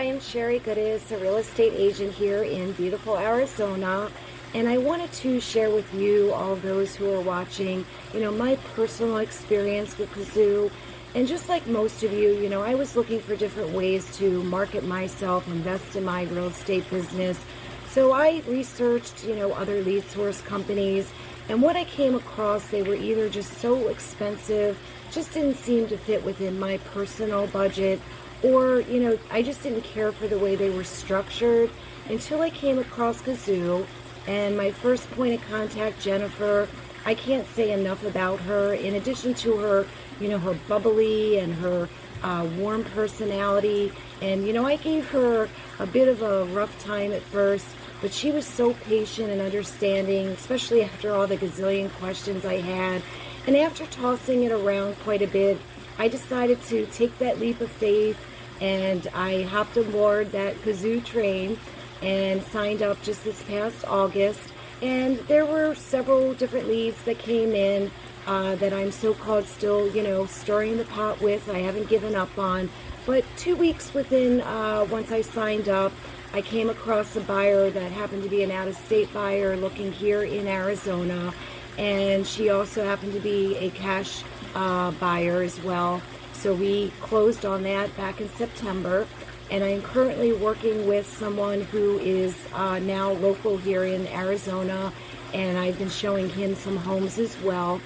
I am Sherry Goodis, a real estate agent here in beautiful Arizona, and I wanted to share with you, all those who are watching, my personal experience with Qazzoo. And just like most of you, I was looking for different ways to market myself, invest in my real estate business. So I researched, other lead source companies, and what I came across, they were either just so expensive, just didn't seem to fit within my personal budget, or, I just didn't care for the way they were structured until I came across Qazzoo. And my first point of contact, Jennifer, I can't say enough about her. In addition to her, her bubbly and her warm personality. And, I gave her a bit of a rough time at first, but she was so patient and understanding, especially after all the gazillion questions I had. And after tossing it around quite a bit, I decided to take that leap of faith, and I hopped aboard that Qazzoo train and signed up just this past August. And there were several different leads that came in that I'm so-called still, stirring the pot with. I haven't given up on. But 2 weeks within, once I signed up, I came across a buyer that happened to be an out-of-state buyer looking here in Arizona. And she also happened to be a cash buyer as well. So we closed on that back in September. And I'm currently working with someone who is now local here in Arizona, and I've been showing him some homes as well.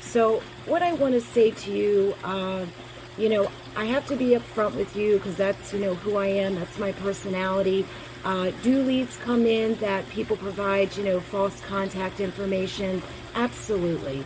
So what I want to say to you, I have to be upfront with you because that's, who I am. That's my personality. Do leads come in that people provide, false contact information? Absolutely.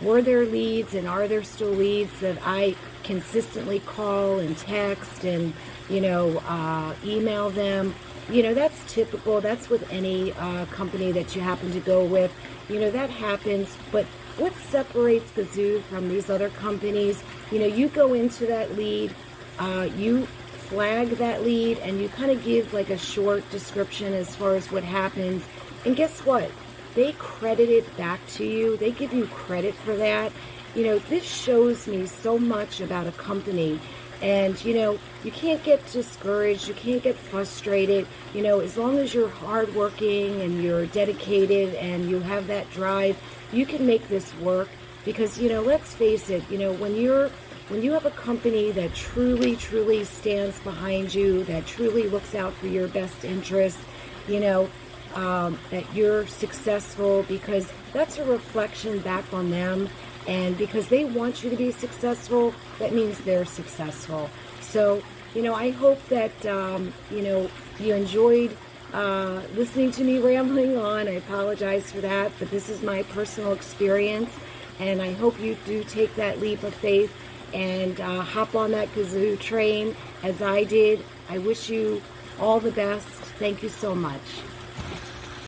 Were there leads and are there still leads that I consistently call and text and, email them? That's typical. That's with any company that you happen to go with. That happens. But what separates Qazzoo from these other companies, you go into that lead, you flag that lead, and you kind of give like a short description as far as what happens. And guess what? They credit it back to you. They give you credit for that. This shows me so much about a company. And, you can't get discouraged. You can't get frustrated. As long as you're hardworking and you're dedicated and you have that drive, you can make this work. Because, let's face it, when you have a company that truly, truly stands behind you, that truly looks out for your best interest, that you're successful, because that's a reflection back on them. And because they want you to be successful, that means they're successful. So, I hope that, you enjoyed listening to me rambling on. I apologize for that, but this is my personal experience. And I hope you do take that leap of faith and hop on that Qazzoo train as I did. I wish you all the best. Thank you so much.